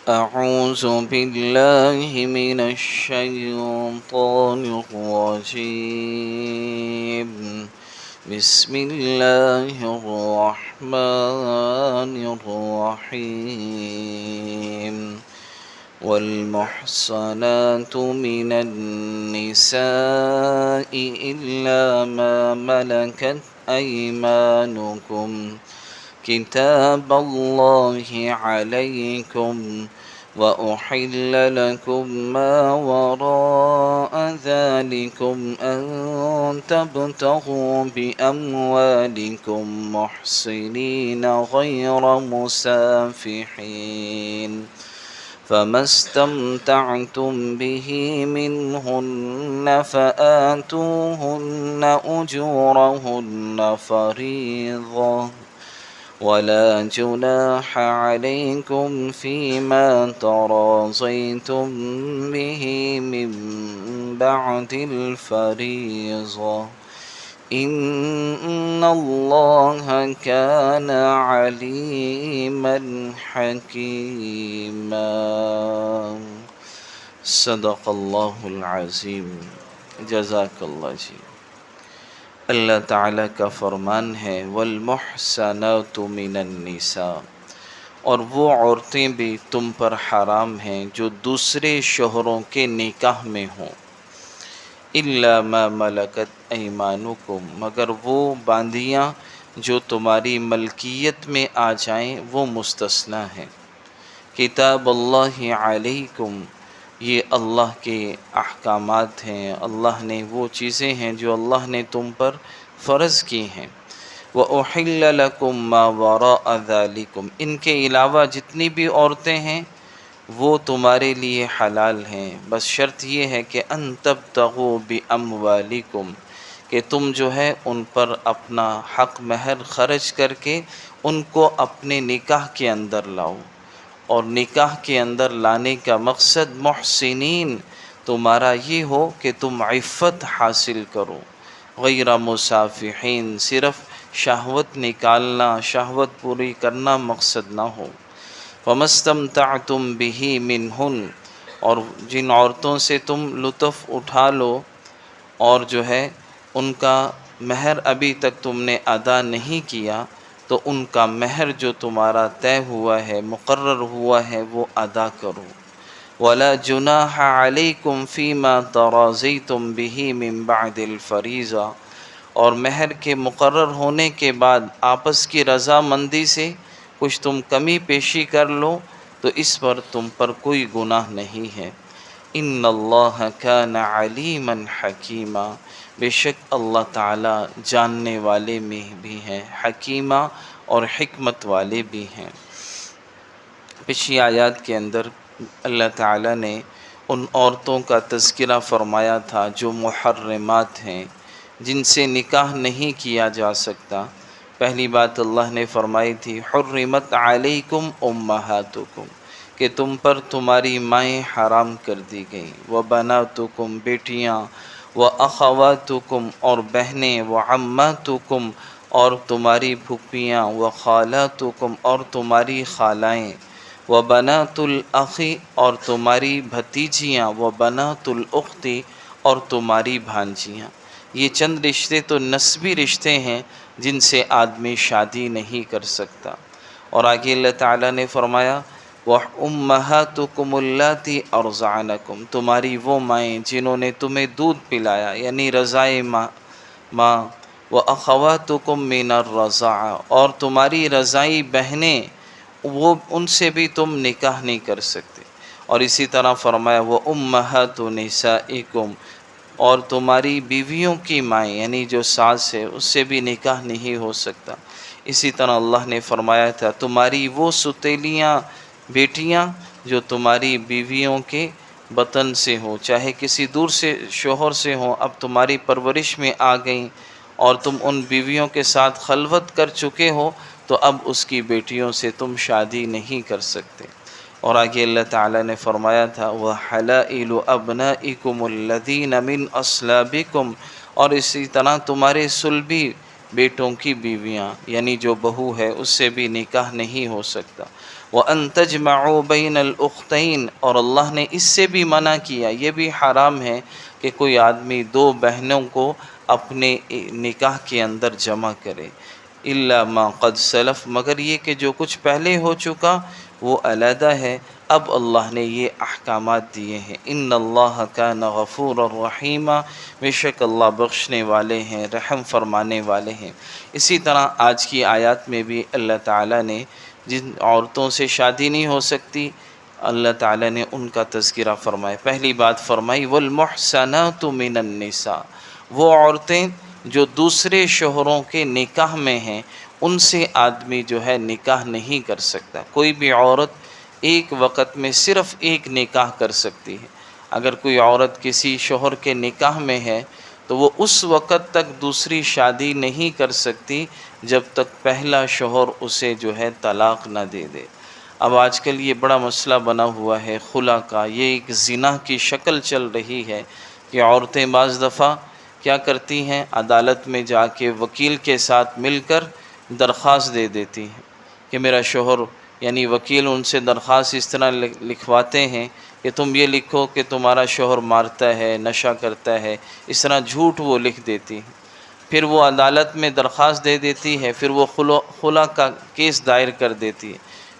أعوذ بالله من الشيطان الرجيم. بسم الله الرحمن الرحيم. والمحصنات من النساء إلا ما ملكت أيمانكم كتاب الله عليكم وأحل لكم ما وراء ذلكم أن تبتغوا بأموالكم محصنين غير مسافحين فما استمتعتم به منهن فآتوهن أجورهن فريضة ولا جناح عليكم فيما تراضيتم به من بعد الفريضة إن الله كان عليما حكيما. صدق الله العظيم. جزاک اللہ جی. اللہ تعالیٰ کا فرمان ہے والمحصنات من النساء، اور وہ عورتیں بھی تم پر حرام ہیں جو دوسرے شوہروں کے نکاح میں ہوں، الا ما ملکت ایمانکم، مگر وہ باندیاں جو تمہاری ملکیت میں آ جائیں وہ مستثنی ہیں. کتاب اللہ علیکم، یہ اللہ کے احکامات ہیں، اللہ نے وہ چیزیں ہیں جو اللہ نے تم پر فرض کی ہیں. وَأُحِلَّ لَكُم مَّا وَرَاءَ ذَلِكُمْ، ان کے علاوہ جتنی بھی عورتیں ہیں وہ تمہارے لیے حلال ہیں، بس شرط یہ ہے کہ ان تبتغوا بِأَمْوَالِكُمْ، کہ تم جو ہے ان پر اپنا حق مہر خرچ کر کے ان کو اپنے نکاح کے اندر لاؤ. اور نکاح کے اندر لانے کا مقصد محسنین تمہارا یہ ہو کہ تم عفت حاصل کرو، غیر مسافحین، صرف شہوت نکالنا، شہوت پوری کرنا مقصد نہ ہو. فمستمتعتم به منہن، اور جن عورتوں سے تم لطف اٹھا لو اور جو ہے ان کا مہر ابھی تک تم نے ادا نہیں کیا، تو ان کا مہر جو تمہارا طے ہوا ہے، مقرر ہوا ہے، وہ ادا کرو. وَلَا جُنَاحَ عَلَيْكُمْ فِيمَا تَرَاضَيْتُمْ بِهِ مِنْ بَعْدِ الْفَرِيضَةِ، اور مہر کے مقرر ہونے کے بعد آپس کی رضامندی سے کچھ تم کمی پیشی کر لو تو اس پر تم پر کوئی گناہ نہیں ہے. ان اللہ کان علیما حکیما، بے شک اللہ تعالی جاننے والے میں بھی ہیں، حکیمہ اور حکمت والے بھی ہیں. پچھلی آیات کے اندر اللہ تعالی نے ان عورتوں کا تذکرہ فرمایا تھا جو محرمات ہیں، جن سے نکاح نہیں کیا جا سکتا. پہلی بات اللہ نے فرمائی تھی حرمت علیکم امہاتکم، کہ تم پر تمہاری مائیں حرام کر دی گئیں، وبناتکم، بیٹیاں، واخواتکم، اور بہنیں، وعماتکم، اور تمہاری پھپھیاں، وخالاتکم، اور تمہاری خالائیں، وبنات الاخی، اور تمہاری بھتیجیاں، وبنات الاخت، اور تمہاری بھانجیاں. یہ چند رشتے تو نسبی رشتے ہیں جن سے آدمی شادی نہیں کر سکتا. اور آگے اللہ تعالیٰ نے فرمایا وَأُمَّهَاتُكُمُ اللَّاتِي أَرْضَعْنَكُمْ، تمہاری وہ مائیں جنہوں نے تمہیں دودھ پلایا، یعنی رضائے ماں. وَأَخَوَاتُكُمْ مِنَ الرَّضَاعَةِ، اور تمہاری رضائی بہنیں، وہ ان سے بھی تم نکاح نہیں کر سکتے. اور اسی طرح فرمایا وَأُمَّهَاتُ نِسَائِكُمْ، اور تمہاری بیویوں کی مائیں، یعنی جو ساس ہے، اس سے بھی نکاح نہیں ہو سکتا. اسی طرح اللہ نے فرمایا تھا تمہاری وہ ستیلیاں بیٹیاں جو تمہاری بیویوں کے بطن سے ہو، چاہے کسی دور سے شوہر سے ہوں، اب تمہاری پرورش میں آ گئیں اور تم ان بیویوں کے ساتھ خلوت کر چکے ہو، تو اب اس کی بیٹیوں سے تم شادی نہیں کر سکتے. اور آگے اللہ تعالیٰ نے فرمایا تھا وَحَلَائِلُ أَبْنَائِكُمُ الَّذِينَ مِنْ أَصْلَابِكُمْ، اور اسی طرح تمہارے صلبی بیٹوں کی بیویاں، یعنی جو بہو ہے، اس سے بھی نکاح نہیں ہو سکتا. وَأَن تَجْمَعُوا بَيْنَ الْأُخْتَيْنِ، اور اللہ نے اس سے بھی منع کیا، یہ بھی حرام ہے کہ کوئی آدمی دو بہنوں کو اپنے نکاح کے اندر جمع کرے، الا ما قد سلف، مگر یہ کہ جو کچھ پہلے ہو چکا وہ علیحدہ ہے۔ اب اللہ نے یہ احکامات دیے ہیں، ان اللہ کان غفورا رحیما، بے شک اللہ بخشنے والے ہیں، رحم فرمانے والے ہیں۔ اسی طرح آج کی آیات میں بھی اللہ تعالیٰ نے جن عورتوں سے شادی نہیں ہو سکتی، اللہ تعالیٰ نے ان کا تذکرہ فرمایا۔ پہلی بات فرمائی والمحصنات من النساء، وہ عورتیں جو دوسرے شوہروں کے نکاح میں ہیں، ان سے آدمی جو ہے نکاح نہیں کر سکتا۔ کوئی بھی عورت ایک وقت میں صرف ایک نکاح کر سکتی ہے۔ اگر کوئی عورت کسی شوہر کے نکاح میں ہے تو وہ اس وقت تک دوسری شادی نہیں کر سکتی جب تک پہلا شوہر اسے جو ہے طلاق نہ دے دے۔ اب آج کل یہ بڑا مسئلہ بنا ہوا ہے خلا کا، یہ ایک زنا کی شکل چل رہی ہے کہ عورتیں بعض دفعہ کیا کرتی ہیں، عدالت میں جا کے وکیل کے ساتھ مل کر درخواست دے دیتی ہیں کہ میرا شوہر، یعنی وکیل ان سے درخواست اس طرح لکھواتے ہیں کہ تم یہ لکھو کہ تمہارا شوہر مارتا ہے، نشہ کرتا ہے، اس طرح جھوٹ وہ لکھ دیتی ہیں۔ پھر وہ عدالت میں درخواست دے دیتی ہے، پھر وہ خلا کا کیس دائر کر دیتی ہے،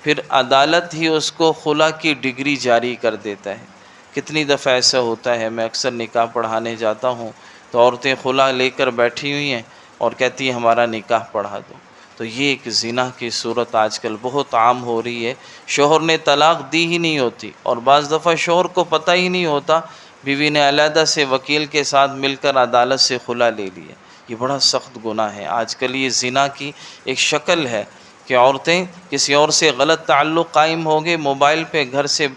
پھر عدالت ہی اس کو خلا کی ڈگری جاری کر دیتا ہے۔ کتنی دفعہ ایسا ہوتا ہے، میں اکثر نکاح پڑھانے جاتا ہوں تو عورتیں خلا لے کر بیٹھی ہوئی ہیں اور کہتی ہیں ہمارا نکاح پڑھا دو۔ تو یہ ایک زنا کی صورت آج کل بہت عام ہو رہی ہے، شوہر نے طلاق دی ہی نہیں ہوتی، اور بعض دفعہ شوہر کو پتہ ہی نہیں ہوتا، بیوی نے علیحدہ سے وکیل کے ساتھ مل کر عدالت سے خلا لے لیا۔ یہ بڑا سخت گناہ ہے، آج کل یہ زنا کی ایک شکل ہے کہ عورتیں کسی اور سے غلط تعلق قائم ہو گئے، موبائل پہ گھر سے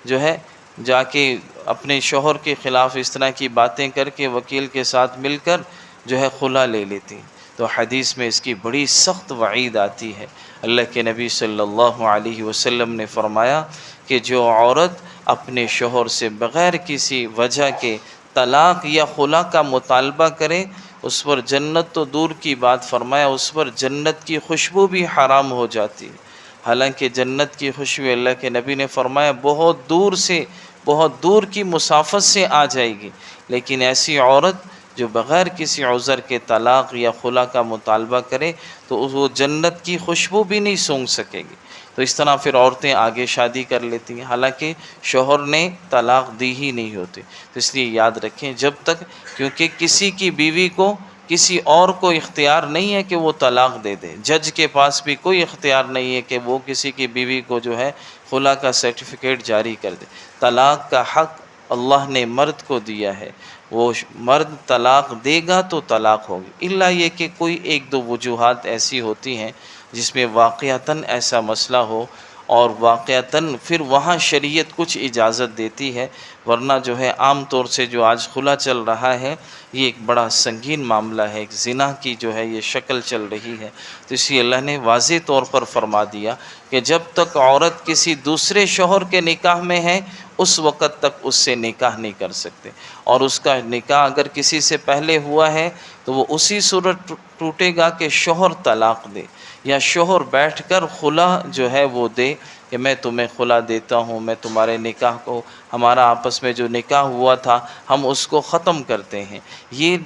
جو ہے جا کے اپنے شوہر کے خلاف اس طرح کی باتیں کر کے وکیل کے ساتھ مل کر جو ہے خلا لے لیتی۔ تو حدیث میں اس کی بڑی سخت وعید آتی ہے۔ اللہ کے نبی صلی اللہ علیہ وسلم نے فرمایا کہ جو عورت اپنے شوہر سے بغیر کسی وجہ کے طلاق یا خلا کا مطالبہ کرے، اس پر جنت تو دور کی بات، فرمایا اس پر جنت کی خوشبو بھی حرام ہو جاتی ہے۔ حالانکہ جنت کی خوشبو اللہ کے نبی نے فرمایا بہت دور سے، بہت دور کی مسافت سے آ جائے گی، لیکن ایسی عورت جو بغیر کسی عذر کے طلاق یا خلا کا مطالبہ کرے تو وہ جنت کی خوشبو بھی نہیں سونگھ سکے گی۔ تو اس طرح پھر عورتیں آگے شادی کر لیتی ہیں حالانکہ شوہر نے طلاق دی ہی نہیں ہوتی۔ تو اس لیے یاد رکھیں جب تک، کیونکہ کسی کی بیوی کو کسی اور کو اختیار نہیں ہے کہ وہ طلاق دے دے، جج کے پاس بھی کوئی اختیار نہیں ہے کہ وہ کسی کی بیوی کو جو ہے خلا کا سرٹیفکیٹ جاری کر دے۔ طلاق کا حق اللہ نے مرد کو دیا ہے، وہ مرد طلاق دے گا تو طلاق ہوگی، الا یہ کہ کوئی ایک دو وجوہات ایسی ہوتی ہیں جس میں واقعتاً ایسا مسئلہ ہو اور واقعتاً پھر وہاں شریعت کچھ اجازت دیتی ہے، ورنہ جو ہے عام طور سے جو آج خلا چل رہا ہے یہ ایک بڑا سنگین معاملہ ہے، ایک زنا کی جو ہے یہ شکل چل رہی ہے۔ تو اس لیے اللہ نے واضح طور پر فرما دیا کہ جب تک عورت کسی دوسرے شوہر کے نکاح میں ہے اس وقت تک اس سے نکاح نہیں کر سکتے، اور اس کا نکاح اگر کسی سے پہلے ہوا ہے تو وہ اسی صورت ٹوٹے گا کہ شوہر طلاق دے یا شوہر بیٹھ کر خلا جو ہے وہ دے کہ میں تمہیں خلا دیتا ہوں، میں تمہارے نکاح کو، ہمارا آپس میں جو نکاح ہوا تھا ہم اس کو ختم کرتے ہیں۔ یہ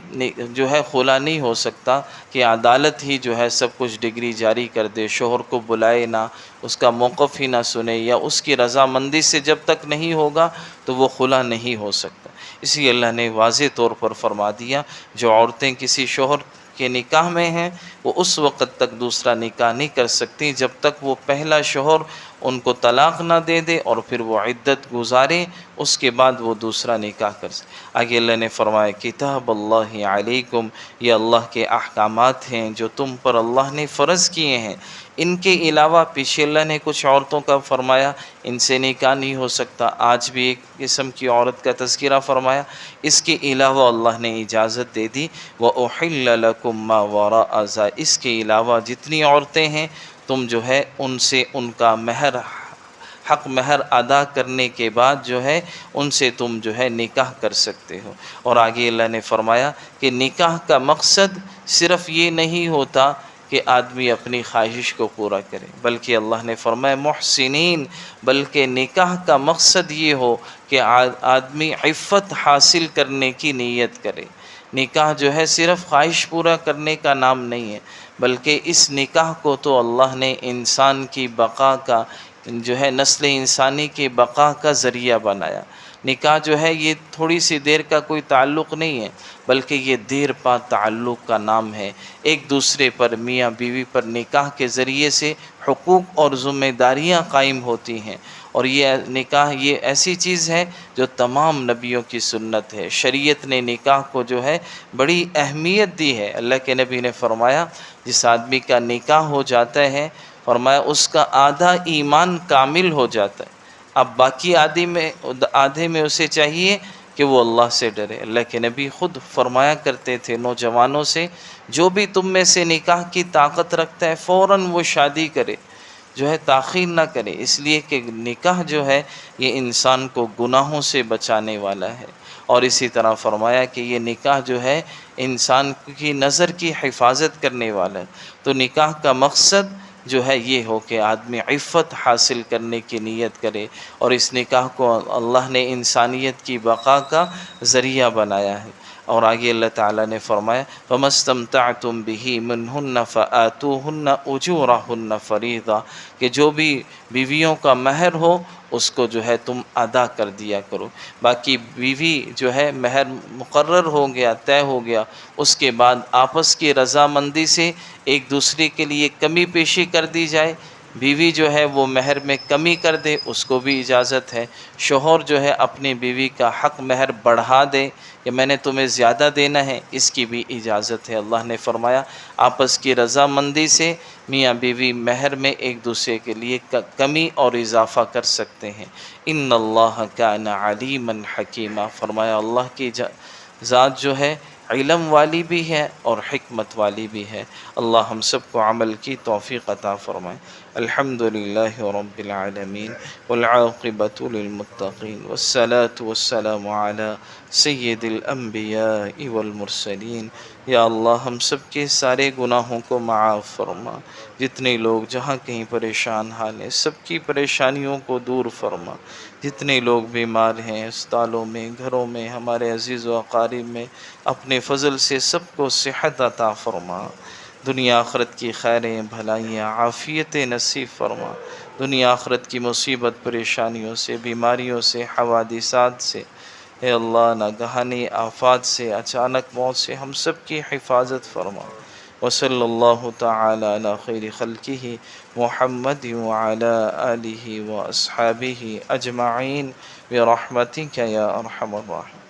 جو ہے خلا نہیں ہو سکتا کہ عدالت ہی جو ہے سب کچھ ڈگری جاری کر دے، شوہر کو بلائے نہ، اس کا موقف ہی نہ سنے، یا اس کی رضامندی سے جب تک نہیں ہوگا تو وہ خلا نہیں ہو سکتا۔ اس لیے اللہ نے واضح طور پر فرما دیا جو عورتیں کسی شوہر کے نکاح میں ہیں وہ اس وقت تک دوسرا نکاح نہیں کر سکتی جب تک وہ پہلا شوہر ان کو طلاق نہ دے دے اور پھر وہ عدت گزارے، اس کے بعد وہ دوسرا نکاح کر سکے۔ آگے اللہ نے فرمایا کتاب اللہ علیکم، یہ اللہ کے احکامات ہیں جو تم پر اللہ نے فرض کیے ہیں۔ ان کے علاوہ پیچھے اللہ نے کچھ عورتوں کا فرمایا ان سے نکاح نہیں ہو سکتا، آج بھی ایک قسم کی عورت کا تذکرہ فرمایا، اس کے علاوہ اللہ نے اجازت دے دی وَأُحِلَّ لَكُمْ مَا وَرَاءَ ذَلِكَ، اس کے علاوہ جتنی عورتیں ہیں تم جو ہے ان سے ان کا مہر، حق مہر ادا کرنے کے بعد جو ہے ان سے تم جو ہے نکاح کر سکتے ہو۔ اور آگے اللہ نے فرمایا کہ نکاح کا مقصد صرف یہ نہیں ہوتا کہ آدمی اپنی خواہش کو پورا کرے، بلکہ اللہ نے فرمایا محسنین، بلکہ نکاح کا مقصد یہ ہو کہ آدمی عفت حاصل کرنے کی نیت کرے۔ نکاح جو ہے صرف خواہش پورا کرنے کا نام نہیں ہے، بلکہ اس نکاح کو تو اللہ نے انسان کی بقا کا جو ہے نسل انسانی کی بقا کا ذریعہ بنایا۔ نکاح جو ہے یہ تھوڑی سی دیر کا کوئی تعلق نہیں ہے، بلکہ یہ دیر پا تعلق کا نام ہے۔ ایک دوسرے پر، میاں بیوی پر نکاح کے ذریعے سے حقوق اور ذمہ داریاں قائم ہوتی ہیں، اور یہ نکاح یہ ایسی چیز ہے جو تمام نبیوں کی سنت ہے۔ شریعت نے نکاح کو جو ہے بڑی اہمیت دی ہے۔ اللہ کے نبی نے فرمایا جس آدمی کا نکاح ہو جاتا ہے، فرمایا اس کا آدھا ایمان کامل ہو جاتا ہے۔ اب باقی آدھے میں اسے چاہیے کہ وہ اللہ سے ڈرے۔ اللہ کے نبی خود فرمایا کرتے تھے نوجوانوں سے، جو بھی تم میں سے نکاح کی طاقت رکھتا ہے فوراً وہ شادی کرے، جو ہے تاخیر نہ کرے، اس لیے کہ نکاح جو ہے یہ انسان کو گناہوں سے بچانے والا ہے۔ اور اسی طرح فرمایا کہ یہ نکاح جو ہے انسان کی نظر کی حفاظت کرنے والا ہے۔ تو نکاح کا مقصد جو ہے یہ ہو کہ آدمی عفت حاصل کرنے کی نیت کرے، اور اس نکاح کو اللہ نے انسانیت کی بقا کا ذریعہ بنایا ہے۔ اور آگے اللہ تعالیٰ نے فرمایا فَمَا اسْتَمْتَعْتُمْ بِهِ مِنْهُنَّ فَآتُوهُنَّ أُجُورَهُنَّ فَرِيضَةً، کہ جو بھی بیویوں کا مہر ہو اس کو جو ہے تم ادا کر دیا کرو۔ باقی بیوی جو ہے مہر مقرر ہو گیا، طے ہو گیا، اس کے بعد آپس کی رضامندی سے ایک دوسرے کے لیے کمی پیشی کر دی جائے۔ بیوی جو ہے وہ مہر میں کمی کر دے، اس کو بھی اجازت ہے۔ شوہر جو ہے اپنی بیوی کا حق مہر بڑھا دے کہ میں نے تمہیں زیادہ دینا ہے، اس کی بھی اجازت ہے۔ اللہ نے فرمایا آپس کی رضامندی سے میاں بیوی مہر میں ایک دوسرے کے لیے کمی اور اضافہ کر سکتے ہیں۔ ان اللہ کان علیما حکیما، فرمایا اللہ کی ذات جو ہے علم والی بھی ہے اور حکمت والی بھی ہے۔ اللہ ہم سب کو عمل کی توفیق عطا فرمائے۔ الحمدللہ رب العالمین والعاقبۃ للمتقین والصلاة والسلام علی سید الانبیاء والمرسلین۔ یا اللہ ہم سب کے سارے گناہوں کو معاف فرما، جتنے لوگ جہاں کہیں پریشان حال ہیں سب کی پریشانیوں کو دور فرما، جتنے لوگ بیمار ہیں اسپتالوں میں، گھروں میں، ہمارے عزیز و اقارب میں، اپنے فضل سے سب کو صحت عطا فرما، دنیا آخرت کی خیریں بھلائیاں عافیت نصیب فرما، دنیا آخرت کی مصیبت پریشانیوں سے، بیماریوں سے، حوادثات سے، اے اللہ ناگہانی آفات سے، اچانک موت سے ہم سب کی حفاظت فرما۔ وصلی اللہ تعالی علی خیر خلقہ محمد وعلی آلہ واصحابہ اجمعین برحمتک یا ارحم الراحمین۔